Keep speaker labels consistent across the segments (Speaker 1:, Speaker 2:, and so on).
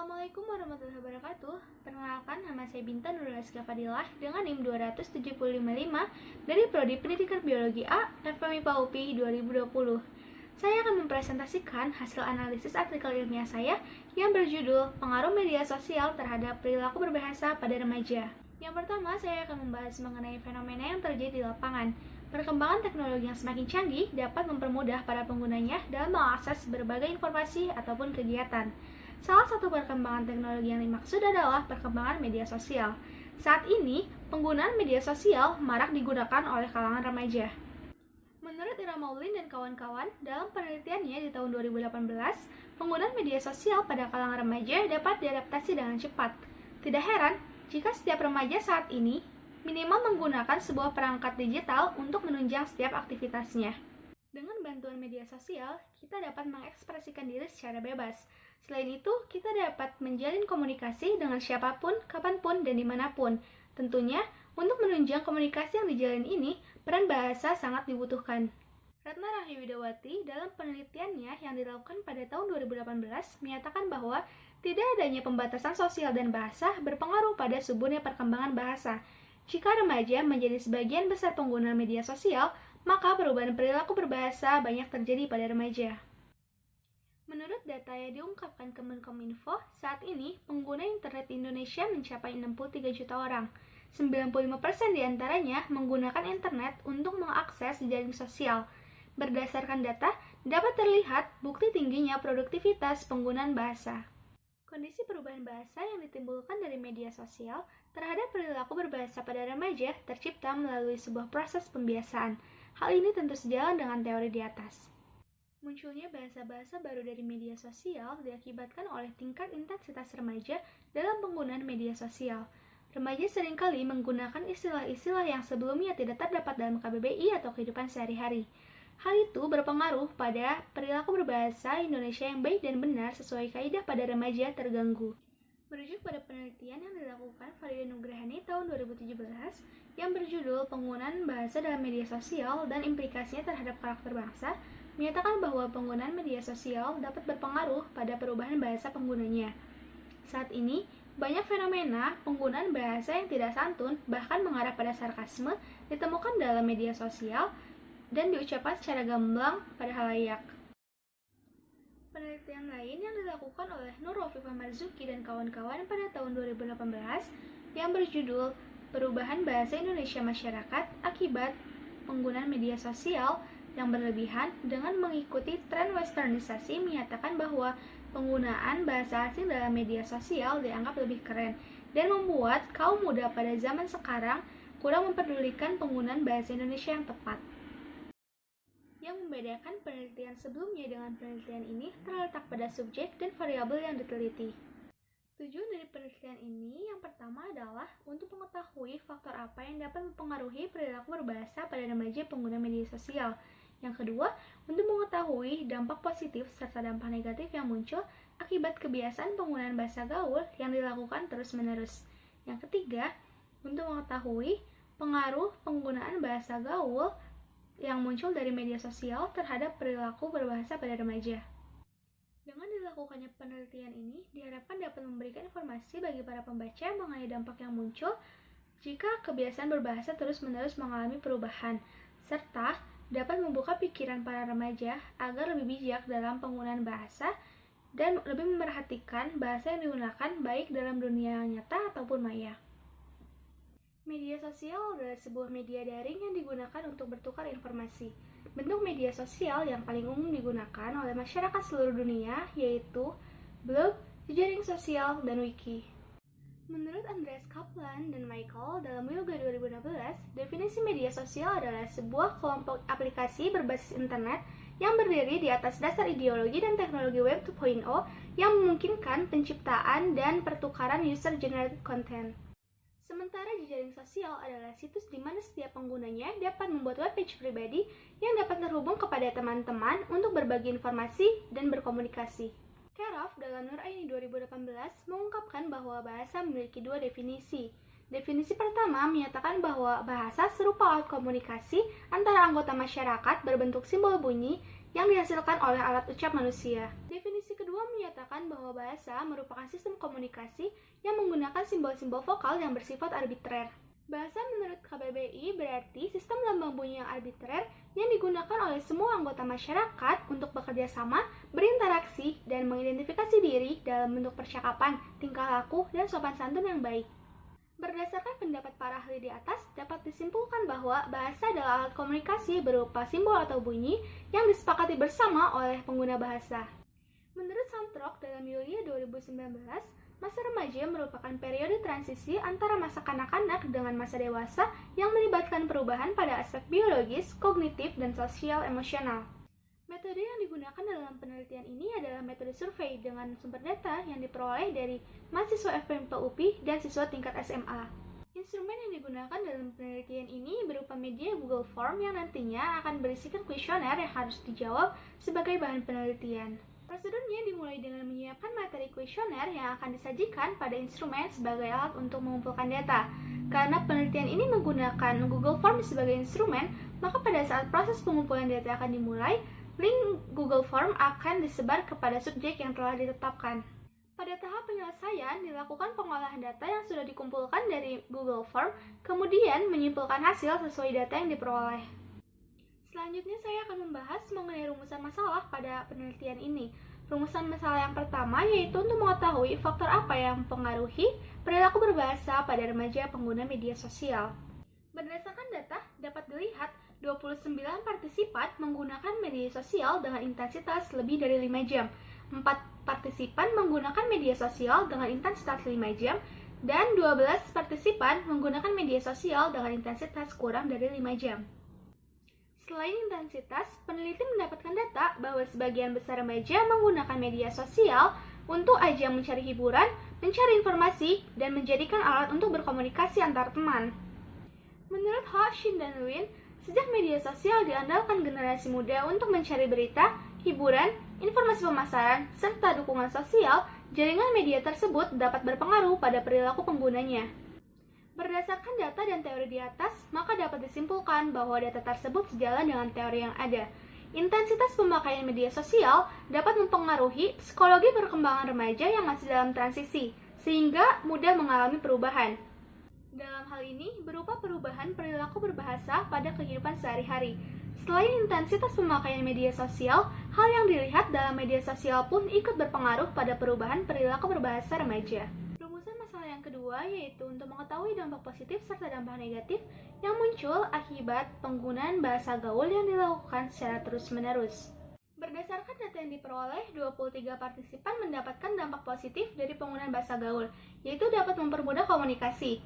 Speaker 1: Assalamualaikum warahmatullahi wabarakatuh. Perkenalkan, nama saya Bintan Nurulazka Fadilah dengan NIM 20755 dari Prodi Pendidikan Biologi A, FMIPA UPI 2020. Saya akan mempresentasikan hasil analisis artikel ilmiah saya yang berjudul Pengaruh Media Sosial Terhadap Perilaku Berbahasa pada Remaja. Yang pertama, saya akan membahas mengenai fenomena yang terjadi di lapangan. Perkembangan teknologi yang semakin canggih dapat mempermudah para penggunanya dalam mengakses berbagai informasi ataupun kegiatan. Salah satu perkembangan teknologi yang dimaksud adalah perkembangan media sosial. Saat ini, penggunaan media sosial marak digunakan oleh kalangan remaja. Menurut Ira Maulin dan kawan-kawan, dalam penelitiannya di tahun 2018, penggunaan media sosial pada kalangan remaja dapat diadaptasi dengan cepat. Tidak heran jika setiap remaja saat ini minimal menggunakan sebuah perangkat digital untuk menunjang setiap aktivitasnya. Dengan bantuan media sosial, kita dapat mengekspresikan diri secara bebas. Selain itu, kita dapat menjalin komunikasi dengan siapapun, kapanpun, dan dimanapun. Tentunya, untuk menunjang komunikasi yang dijalin ini, peran bahasa sangat dibutuhkan. Ratna Rahiwidawati dalam penelitiannya yang dilakukan pada tahun 2018 menyatakan bahwa tidak adanya pembatasan sosial dan bahasa berpengaruh pada suburnya perkembangan bahasa. Jika remaja menjadi sebagian besar pengguna media sosial, maka perubahan perilaku berbahasa banyak terjadi pada remaja. Menurut data yang diungkapkan Kemenkominfo, saat ini pengguna internet di Indonesia mencapai 63 juta orang. 95% diantaranya menggunakan internet untuk mengakses jaring sosial. Berdasarkan data, dapat terlihat bukti tingginya produktivitas penggunaan bahasa. Kondisi perubahan bahasa yang ditimbulkan dari media sosial terhadap perilaku berbahasa pada remaja tercipta melalui sebuah proses pembiasaan. Hal ini tentu sejalan dengan teori di atas. Munculnya bahasa-bahasa baru dari media sosial diakibatkan oleh tingkat intensitas remaja dalam penggunaan media sosial. Remaja seringkali menggunakan istilah-istilah yang sebelumnya tidak terdapat dalam KBBI atau kehidupan sehari-hari. Hal itu berpengaruh pada perilaku berbahasa Indonesia yang baik dan benar sesuai kaidah pada remaja terganggu. Merujuk pada penelitian yang dilakukan Farida Nugrahani tahun 2017 yang berjudul Penggunaan Bahasa dalam Media Sosial dan Implikasinya Terhadap Karakter Bangsa, menyatakan bahwa penggunaan media sosial dapat berpengaruh pada perubahan bahasa penggunanya. Saat ini, banyak fenomena penggunaan bahasa yang tidak santun, bahkan mengarah pada sarkasme, ditemukan dalam media sosial dan diucapkan secara gamblang pada halayak. Penelitian lain yang dilakukan oleh Nur Rofifah Marzuki dan kawan-kawan pada tahun 2018 yang berjudul Perubahan Bahasa Indonesia Masyarakat Akibat Penggunaan Media Sosial yang berlebihan dengan mengikuti tren westernisasi menyatakan bahwa penggunaan bahasa asing dalam media sosial dianggap lebih keren dan membuat kaum muda pada zaman sekarang kurang memperdulikan penggunaan bahasa Indonesia yang tepat. Yang membedakan penelitian sebelumnya dengan penelitian ini terletak pada subjek dan variabel yang diteliti. Tujuan dari penelitian ini yang pertama adalah untuk mengetahui faktor apa yang dapat mempengaruhi perilaku berbahasa pada remaja pengguna media sosial. Yang kedua, untuk mengetahui dampak positif serta dampak negatif yang muncul akibat kebiasaan penggunaan bahasa gaul yang dilakukan terus-menerus. Yang ketiga, untuk mengetahui pengaruh penggunaan bahasa gaul yang muncul dari media sosial terhadap perilaku berbahasa pada remaja. Dengan dilakukannya penelitian ini, diharapkan dapat memberikan informasi bagi para pembaca mengenai dampak yang muncul jika kebiasaan berbahasa terus-menerus mengalami perubahan, serta dapat membuka pikiran para remaja agar lebih bijak dalam penggunaan bahasa dan lebih memerhatikan bahasa yang digunakan baik dalam dunia nyata ataupun maya. Media sosial adalah sebuah media daring yang digunakan untuk bertukar informasi. Bentuk media sosial yang paling umum digunakan oleh masyarakat seluruh dunia yaitu blog, jejaring sosial, dan wiki. Menurut Andreas Kaplan dan Michael dalam Yoga 2016, definisi media sosial adalah sebuah kelompok aplikasi berbasis internet yang berdiri di atas dasar ideologi dan teknologi Web 2.0 yang memungkinkan penciptaan dan pertukaran user-generated content. Sementara jejaring sosial adalah situs di mana setiap penggunanya dapat membuat webpage pribadi yang dapat terhubung kepada teman-teman untuk berbagi informasi dan berkomunikasi. Karoff dalam Nur Aini 2018 mengungkapkan bahwa bahasa memiliki dua definisi. Definisi pertama menyatakan bahwa bahasa serupa alat komunikasi antara anggota masyarakat berbentuk simbol bunyi yang dihasilkan oleh alat ucap manusia. Definisi kedua menyatakan bahwa bahasa merupakan sistem komunikasi yang menggunakan simbol-simbol vokal yang bersifat arbitrer. Bahasa menurut KBBI berarti sistem lambang bunyi yang arbitrer yang digunakan oleh semua anggota masyarakat untuk bekerja sama, berinteraksi, dan mengidentifikasi diri dalam bentuk percakapan, tingkah laku, dan sopan santun yang baik. Berdasarkan pendapat para ahli di atas, dapat disimpulkan bahwa bahasa adalah alat komunikasi berupa simbol atau bunyi yang disepakati bersama oleh pengguna bahasa. Menurut Santrok dalam Yulia 2019, masa remaja merupakan periode transisi antara masa kanak-kanak dengan masa dewasa yang melibatkan perubahan pada aspek biologis, kognitif, dan sosial emosional. Metode yang digunakan dalam penelitian ini adalah metode survei dengan sumber data yang diperoleh dari mahasiswa FPMIPA UPI dan siswa tingkat SMA. Instrumen yang digunakan dalam penelitian ini berupa media Google Form yang nantinya akan berisikan kuesioner yang harus dijawab sebagai bahan penelitian. Prosedurnya dimulai dengan menyiapkan materi kuesioner yang akan disajikan pada instrumen sebagai alat untuk mengumpulkan data. Karena penelitian ini menggunakan Google Form sebagai instrumen, maka pada saat proses pengumpulan data akan dimulai, link Google Form akan disebar kepada subjek yang telah ditetapkan. Pada tahap penyelesaian, dilakukan pengolahan data yang sudah dikumpulkan dari Google Form, kemudian menyimpulkan hasil sesuai data yang diperoleh. Selanjutnya saya akan membahas mengenai rumusan masalah pada penelitian ini. Rumusan masalah yang pertama yaitu untuk mengetahui faktor apa yang mempengaruhi perilaku berbahasa pada remaja pengguna media sosial. Berdasarkan data, dapat dilihat 29 partisipan menggunakan media sosial dengan intensitas lebih dari 5 jam. 4 partisipan menggunakan media sosial dengan intensitas 5 jam, dan 12 partisipan menggunakan media sosial dengan intensitas kurang dari 5 jam. Selain intensitas, peneliti mendapatkan data bahwa sebagian besar remaja menggunakan media sosial untuk ajang mencari hiburan, mencari informasi, dan menjadikan alat untuk berkomunikasi antar teman. Menurut Ho, Shin, dan Win, sejak media sosial diandalkan generasi muda untuk mencari berita, hiburan, informasi pemasaran, serta dukungan sosial, jaringan media tersebut dapat berpengaruh pada perilaku penggunanya. Berdasarkan data dan teori di atas, maka dapat disimpulkan bahwa data tersebut sejalan dengan teori yang ada. Intensitas pemakaian media sosial dapat mempengaruhi psikologi perkembangan remaja yang masih dalam transisi, sehingga mudah mengalami perubahan. Dalam hal ini, berupa perubahan perilaku berbahasa pada kehidupan sehari-hari. Selain intensitas pemakaian media sosial, hal yang dilihat dalam media sosial pun ikut berpengaruh pada perubahan perilaku berbahasa remaja. Rumusan masalah yang kedua yaitu untuk mengetahui dampak positif serta dampak negatif yang muncul akibat penggunaan bahasa gaul yang dilakukan secara terus-menerus. Berdasarkan data yang diperoleh, 23 partisipan mendapatkan dampak positif dari penggunaan bahasa gaul, yaitu dapat mempermudah komunikasi.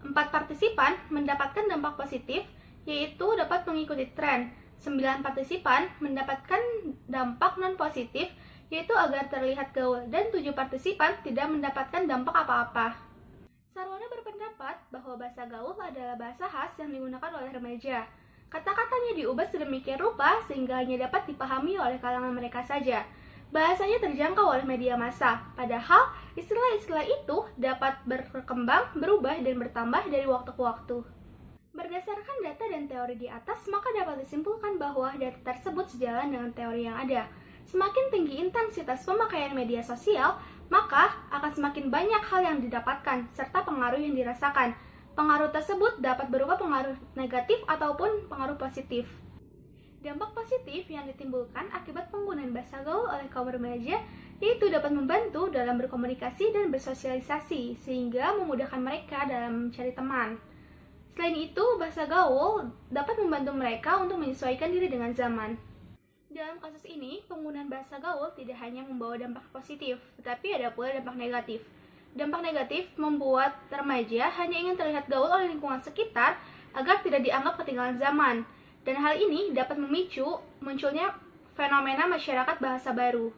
Speaker 1: 4 partisipan mendapatkan dampak positif, yaitu dapat mengikuti tren. 9 partisipan mendapatkan dampak non-positif, yaitu agar terlihat gaul, dan 7 partisipan tidak mendapatkan dampak apa-apa. Sarwana berpendapat bahwa bahasa gaul adalah bahasa khas yang digunakan oleh remaja. Kata-katanya diubah sedemikian rupa sehingga hanya dapat dipahami oleh kalangan mereka saja. Bahasanya terjangkau oleh media massa, padahal istilah-istilah itu dapat berkembang, berubah, dan bertambah dari waktu ke waktu. Berdasarkan data dan teori di atas, maka dapat disimpulkan bahwa data tersebut sejalan dengan teori yang ada. Semakin tinggi intensitas pemakaian media sosial, maka akan semakin banyak hal yang didapatkan, serta pengaruh yang dirasakan. Pengaruh tersebut dapat berupa pengaruh negatif ataupun pengaruh positif. Dampak positif yang ditimbulkan akibat penggunaan bahasa gaul oleh kaum remaja yaitu dapat membantu dalam berkomunikasi dan bersosialisasi sehingga memudahkan mereka dalam mencari teman. Selain itu, bahasa gaul dapat membantu mereka untuk menyesuaikan diri dengan zaman. Dalam kasus ini, penggunaan bahasa gaul tidak hanya membawa dampak positif, tetapi ada pula dampak negatif. Dampak negatif membuat remaja hanya ingin terlihat gaul oleh lingkungan sekitar agar tidak dianggap ketinggalan zaman. Dan hal ini dapat memicu munculnya fenomena masyarakat bahasa baru.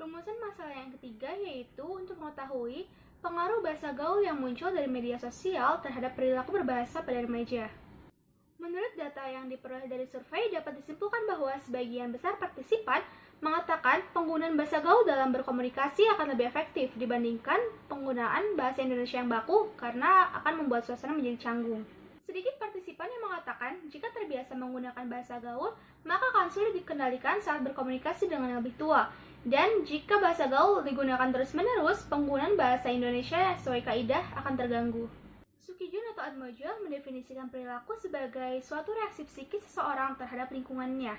Speaker 1: Rumusan masalah yang ketiga yaitu untuk mengetahui pengaruh bahasa gaul yang muncul dari media sosial terhadap perilaku berbahasa pada remaja. Menurut data yang diperoleh dari survei dapat disimpulkan bahwa sebagian besar partisipan mengatakan penggunaan bahasa gaul dalam berkomunikasi akan lebih efektif dibandingkan penggunaan bahasa Indonesia yang baku karena akan membuat suasana menjadi canggung. Sedikit partisipan yang mengatakan jika terbiasa menggunakan bahasa gaul, maka akan sulit dikendalikan saat berkomunikasi dengan yang lebih tua. Dan jika bahasa gaul digunakan terus-menerus, penggunaan bahasa Indonesia sesuai kaidah akan terganggu. Sukijun atau Atmojo mendefinisikan perilaku sebagai suatu reaksi psikis seseorang terhadap lingkungannya.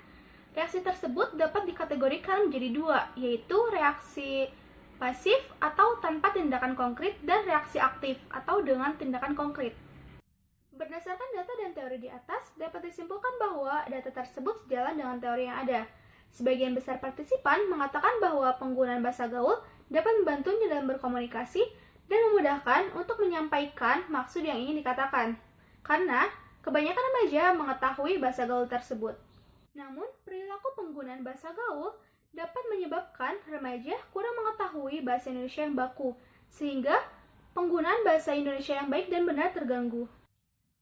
Speaker 1: Reaksi tersebut dapat dikategorikan menjadi dua, yaitu reaksi pasif atau tanpa tindakan konkret dan reaksi aktif atau dengan tindakan konkret. Berdasarkan data dan teori di atas, dapat disimpulkan bahwa data tersebut sejalan dengan teori yang ada. Sebagian besar partisipan mengatakan bahwa penggunaan bahasa gaul dapat membantunya dalam berkomunikasi dan memudahkan untuk menyampaikan maksud yang ingin dikatakan, karena kebanyakan remaja mengetahui bahasa gaul tersebut. Namun, perilaku penggunaan bahasa gaul dapat menyebabkan remaja kurang mengetahui bahasa Indonesia yang baku, sehingga penggunaan bahasa Indonesia yang baik dan benar terganggu.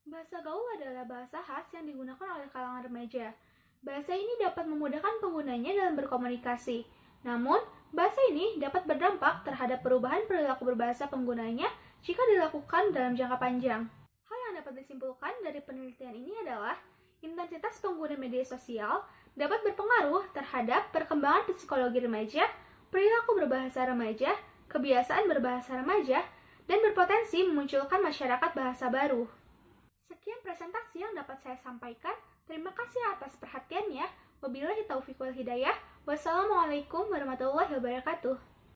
Speaker 1: Bahasa gaul adalah bahasa khas yang digunakan oleh kalangan remaja. Bahasa ini dapat memudahkan penggunanya dalam berkomunikasi. Namun, bahasa ini dapat berdampak terhadap perubahan perilaku berbahasa penggunanya jika dilakukan dalam jangka panjang. Hal yang dapat disimpulkan dari penelitian ini adalah intensitas pengguna media sosial dapat berpengaruh terhadap perkembangan psikologi remaja, perilaku berbahasa remaja, kebiasaan berbahasa remaja, dan berpotensi memunculkan masyarakat bahasa baru. Sekian presentasi yang dapat saya sampaikan. Terima kasih atas perhatiannya. Wabillahi taufiq wal hidayah. Wassalamualaikum warahmatullahi wabarakatuh.